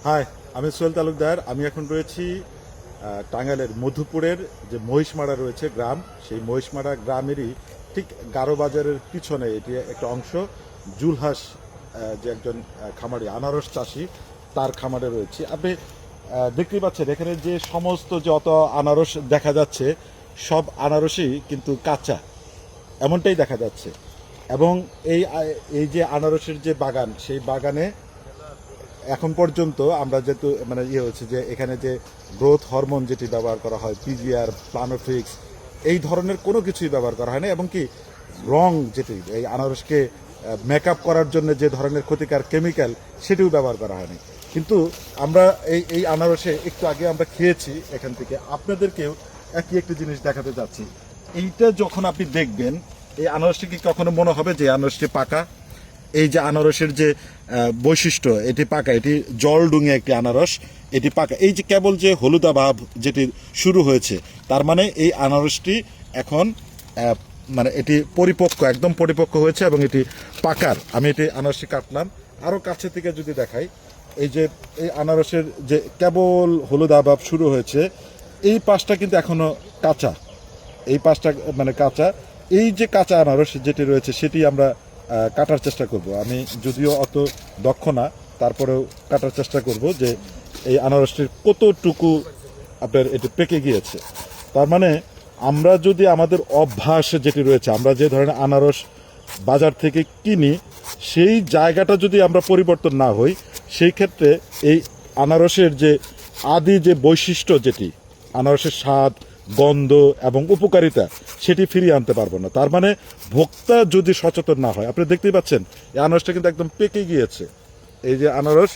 High, আমি সোহেল তালুকদার। আমি এখন রয়েছি টাঙ্গাইলের মধুপুরের যে মহিষমারা রয়েছে গ্রাম, সেই মহিষমারা গ্রামেরই ঠিক গারো বাজারের পিছনে এটি একটা অংশ। জুলহাস যে একজন খামারি আনারস চাষি, তার খামারে রয়েছে। আপনি দেখতেই পাচ্ছেন এখানে যে সমস্ত যত আনারস দেখা যাচ্ছে, সব আনারসই কিন্তু কাঁচা, এমনটাই দেখা যাচ্ছে। এবং এই এই যে আনারসের যে বাগান, সেই বাগানে এখন পর্যন্ত আমরা যেহেতু মানে হচ্ছে যে এখানে যে গ্রোথ হরমোন যেটি ব্যবহার করা হয়, পিজিআর, প্লানোফিক্স, এই ধরনের কোনো কিছুই ব্যবহার করা হয় না। এবং কি রং যেটি এই আনারসকে মেকআপ করার জন্য যে ধরনের ক্ষতিকর কেমিক্যাল, সেটিও ব্যবহার করা হয়নি। কিন্তু আমরা এই আনারসে একটু আগে আমরা খেয়েছি এখান থেকে, আপনাদেরকেও একই একটি জিনিস দেখাতে যাচ্ছি। এইটা যখন আপনি দেখবেন, এই আনারসটি কি কখনো মনে হবে যে আনারসটি পাকা? এই যে আনারসের যে বৈশিষ্ট্য, এটি পাকা, এটি জল ডুঙে একটি আনারস, এটি পাকা। এই যে কেবল যে হলুদা ভাব যেটি শুরু হয়েছে, তার মানে এই আনারসটি এখন মানে এটি পরিপক্ক, একদম পরিপক্ক হয়েছে এবং এটি পাকার। আমি এটি আনারসটি কাটলাম, আরও কাছে থেকে যদি দেখাই, এই যে এই আনারসের যে কেবল হলুদা ভাব শুরু হয়েছে, এই পাশটা কিন্তু এখনও কাঁচা, এই পাশটা মানে কাঁচা। এই যে কাঁচা আনারস যেটি রয়েছে, সেটি আমরা কাটার চেষ্টা করব। আমি যদিও অত দক্ষ না, তারপরেও কাটার চেষ্টা করব যে এই আনারসটির কতটুকু আপনার এটি পেকে গিয়েছে। তার মানে আমরা যদি আমাদের অভ্যাস যেটি রয়েছে, আমরা যে ধরনের আনারস বাজার থেকে কিনি, সেই জায়গাটা যদি আমরা পরিবর্তন না হই, সেই ক্ষেত্রে এই আনারসের যে আদি যে বৈশিষ্ট্য, যেটি আনারসের স্বাদ, গন্ধ এবং উপকারিতা, সেটি ফিরিয়ে আনতে পারবো না। তার মানে ভোক্তা যদি সচেতন না হয়, আপনি দেখতেই পাচ্ছেন এই আনারসটা কিন্তু একদম পেকে গিয়েছে। এই যে আনারস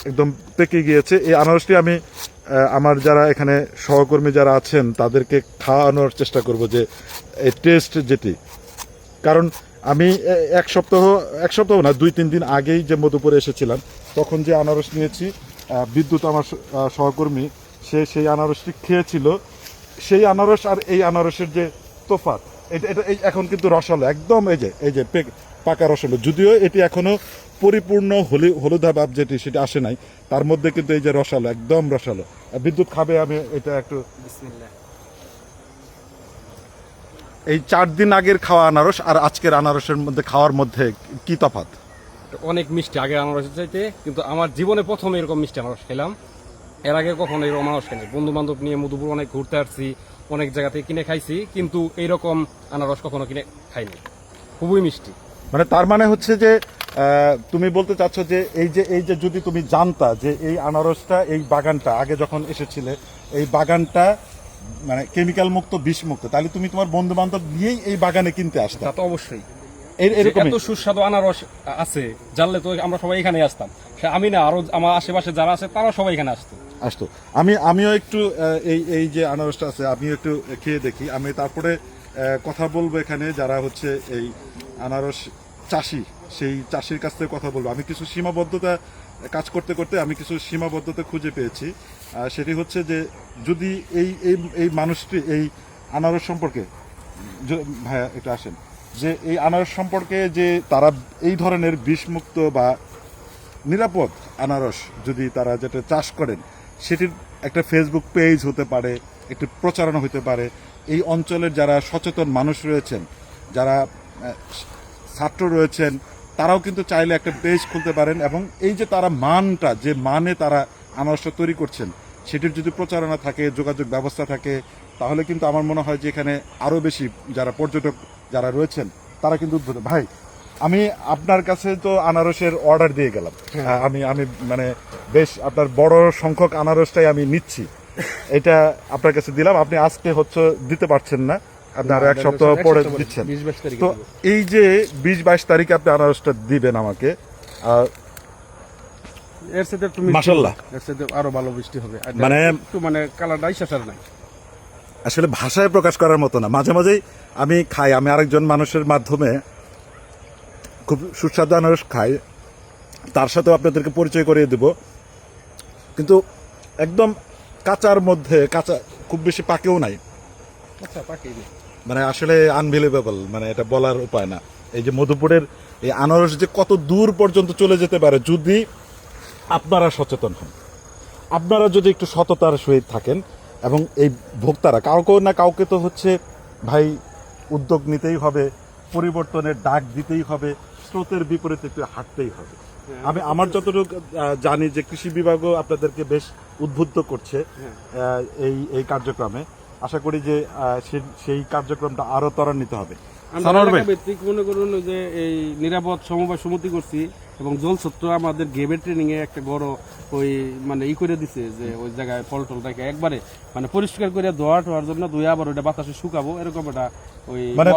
একদম পেকে গিয়েছে, এই আনারসটি আমি আমার যারা এখানে সহকর্মী যারা আছেন তাদেরকে খাওয়ানোর চেষ্টা করব যে এই টেস্ট যেটি। কারণ আমি এক সপ্তাহ না, 2-3 দিন আগেই যে মধুপুরে এসেছিলাম, তখন যে আনারস নিয়েছি, বিদ্যুৎ আমার সহকর্মী, সেই আনারসটি খেয়েছিল। সেই আনারস আর এই আনারসের যে তোফাত, এটা এখন কিন্তু রসালো, একদম এই যে পাকা রসালো। যদিও এটি এখনো পরিপূর্ণ হলুদা ভাব যেটি, সেটা আসে নাই, তার মধ্যে কিন্তু এই যে রসালো, একদম রসালো। বিদ্যুৎ খাবে, আমি এটা একটু বিসমিল্লাহ। এই 4 দিন আগের খাওয়া আনারস আর আজকের আনারসের মধ্যে খাওয়ার মধ্যে কি তফাৎ? অনেক মিষ্টি আগের আনারসের চাইতে, কিন্তু আমার জীবনে প্রথম এরকম মিষ্টি আনারস খেলাম। এর আগে কখনো এরকম আনারস খাইনি। বন্ধু বান্ধব নিয়ে মধুপুর অনেক ঘুরতে আসছি, অনেক জায়গা থেকে কিনে খাইছি, কিন্তু এইরকম আনারস কখনো কিনে খাইনি। খুবই মিষ্টি। মানে তার মানে হচ্ছে যে তুমি বলতে চাচ্ছ যে এই যে যদি তুমি জানতা যে এই আনারসটা, এই বাগানটা আগে যখন এসেছিলে, এই বাগানটা মানে কেমিক্যাল মুক্ত, বিষ মুক্ত, তাহলে তুমি তোমার বন্ধু বান্ধব নিয়েই এই বাগানে কিনতে আসতে। তা তো অবশ্যই। এরকম এত সুস্বাদু আনারস আছে, জানলে তো আমরা সবাই এখানে আসতাম। আমি না, আরো আমার আশেপাশে যারা আছে তারা সবাই এখানে আসতো। আমিও একটু এই যে আনারসটা আছে, আমিও একটু খেয়ে দেখি। আমি তারপরে কথা বলবো এখানে যারা হচ্ছে এই আনারস চাষি, সেই চাষির কাছ থেকে কথা বলবো। আমি কিছু সীমাবদ্ধতা, কাজ করতে করতে আমি কিছু সীমাবদ্ধতা খুঁজে পেয়েছি। সেটি হচ্ছে যে যদি এই মানুষটি এই আনারস সম্পর্কে, ভাইয়া একটু আসেন, যে এই আনারস সম্পর্কে যে তারা এই ধরনের বিষমুক্ত বা নিরাপদ আনারস যদি তারা যেটা চাষ করেন, সেটির একটা ফেসবুক পেজ হতে পারে, একটি প্রচারণা হতে পারে। এই অঞ্চলের যারা সচেতন মানুষ রয়েছেন, যারা ছাত্র রয়েছেন, তারাও কিন্তু চাইলে একটা পেজ খুলতে পারেন। এবং এই যে তারা মানটা, যে মানে তারা আনারসটা তৈরি করছেন, সেটির যদি প্রচারণা থাকে, যোগাযোগ ব্যবস্থা থাকে, তাহলে কিন্তু আমার মনে হয় যে এখানে আরও বেশি যারা পর্যটক যারা রয়েছেন, তারা কিন্তু উদ্বুদ্ধ। ভাই, আমি আপনার কাছে তো আনারসের অর্ডার দিয়ে গেলাম, আমি মানে বেশ আপনার বড় সংখ্যক আনারসটাই আমি নিচ্ছি, এটা আপনার কাছে দিলাম। আপনি আজকে হচ্ছে দিতে পারছেন না, আপনার 1 সপ্তাহ পরে দিচ্ছেন। তো এই যে 20-22 তারিখে আপনি আনারসটা দিবেন আমাকে, এর সাথে মাশাআল্লাহ, এর সাথে আরো ভালো বৃষ্টি হবে। মানে একটু মানে কালারটাই শেষার নাই, আসলে ভাষায় প্রকাশ করার মতো না। মাঝে মাঝেই আমি খাই, আমি আরেকজন মানুষের মাধ্যমে খুব সুস্বাদু আনারস খাই, তার সাথেও আপনাদেরকে পরিচয় করিয়ে দেব। কিন্তু একদম কাঁচার মধ্যে, কাঁচা, খুব বেশি পাকেও নাই, মানে আসলে আনবিলিভেবল, মানে এটা বলার উপায় না। এই যে মধুপুরের এই আনারস যে কত দূর পর্যন্ত চলে যেতে পারে যদি আপনারা সচেতন হন। আপনারা যদি একটু সততার সহিত থাকেন এবং এই ভোক্তারা কাউকে না কাউকে তো হচ্ছে ভাই উদ্যোগ নিতেই হবে, পরিবর্তনের ডাক দিতেই হবে, স্রোতের বিপরীতে একটু হাঁটতেই হবে। আমি আমার যতটুকু জানি যে কৃষি বিভাগও আপনাদেরকে বেশ উদ্বুদ্ধ করছে এই কার্যক্রমে। আশা করি যে সেই কার্যক্রমটা আরো ত্বরান্বিত হবে। আমরা ভিত্তিক মনে করুন যে এই নিরাপদ সমবায় সমিতি করছি এবং জলছত্র আমাদের গেমের ট্রেনিং এ একটা বড় ওই মানে করে দিছে যে ওই জায়গায় ফল টলটাকে একবারে মানে পরিষ্কার করে ধোয়ার জন্য ধুয়ে আবার ওইটা বাতাসে শুকাবো এরকম একটা ওই মানে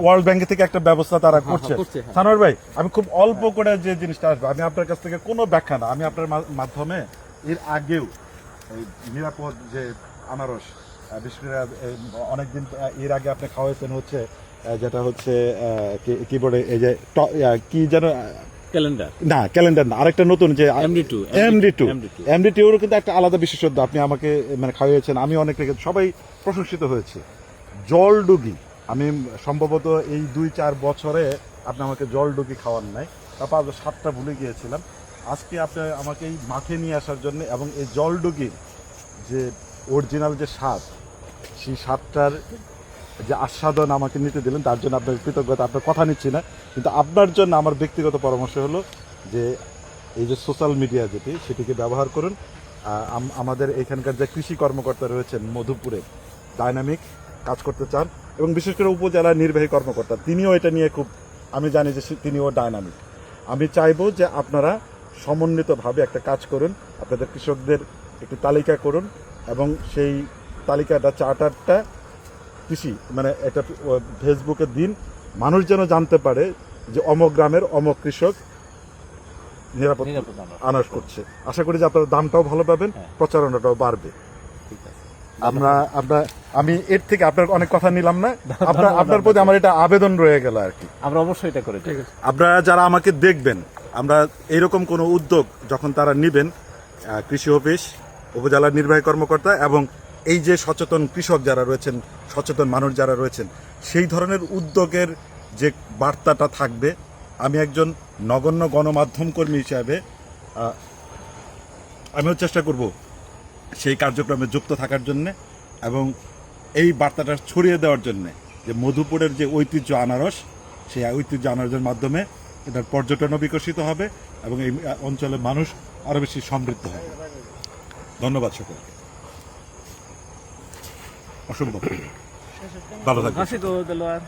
ওয়ার্ল্ড ব্যাংক থেকে একটা ব্যবস্থা তারা করছে। করছে, হ্যাঁ। সানোয়ার ভাই, আমি খুব অল্প করে যে জিনিসটা আসবে, আমি আপনার কাছ থেকে কোনো ব্যাখ্যা না, আমি আপনার মাধ্যমে এর আগেও এই নিরাপদ যে আনারস বিশেষ করে অনেকদিন এর আগে আপনি খাওয়াইছেন হচ্ছে যেটা হচ্ছে কি বলে এই যে কি যেন ক্যালেন্ডার না ক্যালেন্ডার না, আরেকটা নতুন যে MD2 MD2 ওরও কিন্তু একটা আলাদা বিশেষত্ব আপনি আমাকে মানে খাওয়াইছেন, আমি অনেক সবাই প্রশংসিত হয়েছে। জলডুগি আমি সম্ভবত এই 2-4 বছরে আপনি আমাকে জলডুগি খাওয়ান নাই, তারপর 7টা ভুলে গিয়েছিলাম। আজকে আপনি আমাকে এই মাঠে নিয়ে আসার জন্য এবং এই জলডুগির যে অরিজিনাল যে স্বাদ, সেই স্বাদটার যে আস্বাদন আমাকে নিতে দিলেন তার জন্য আপনার কৃতজ্ঞতা। আপনার কথা নিচ্ছি না, কিন্তু আপনার জন্য আমার ব্যক্তিগত পরামর্শ হলো যে এই যে সোশ্যাল মিডিয়া যেটি সেটিকে ব্যবহার করুন। আমাদের এখানকার যে কৃষি কর্মকর্তা রয়েছেন মধুপুরে ডাইনামিক কাজ করতে চান এবং বিশেষ করে উপজেলা নির্বাহী কর্মকর্তা তিনিও এটা নিয়ে খুব, আমি জানি যে তিনিও ডাইনামিক। আমি চাইবো যে আপনারা সমন্বিতভাবে একটা কাজ করুন, আপনাদের কৃষকদের একটি তালিকা করুন এবং সেই তালিকাটা চার্টারটা কৃষি মানে এটা ফেসবুকে দিন, মানুষ যেন জানতে পারে যে অমক গ্রামের অমক কৃষক নিরাপদ আনারস করছে। আশা করি যে আপনার দামটাও ভালো পাবেন, প্রচারণাটাও বাড়বে। আমি এর থেকে আপনার অনেক কথা নিলাম না, আপনার প্রতি আমার এটা আবেদন রয়ে গেল আর কি। আমরা অবশ্যই এটা করে থাকি। আপনারা যারা আমাকে দেখবেন, আমরা এইরকম কোনো উদ্যোগ যখন তারা নেবেন, কৃষি অফিস, উপজেলার নির্বাহী কর্মকর্তা এবং এই যে সচেতন কৃষক যারা রয়েছেন, সচেতন মানুষ যারা রয়েছেন, সেই ধরনের উদ্যোগের যে বার্তাটা থাকবে, আমি একজন নগণ্য গণমাধ্যম কর্মী হিসাবে আমিও চেষ্টা করব সেই কার্যক্রমে যুক্ত থাকার জন্যে এবং এই বার্তাটা ছড়িয়ে দেওয়ার জন্যে যে মধুপুরের যে ঐতিহ্য আনারস, সেই ঐতিহ্য আনারসের মাধ্যমে এটার পর্যটনও বিকশিত হবে এবং এই অঞ্চলের মানুষ আরও বেশি সমৃদ্ধ হবে। ধন্যবাদ সকলকে, অসম্ভব ভালো থাকবেন। হাসি তো দেলোয়ার।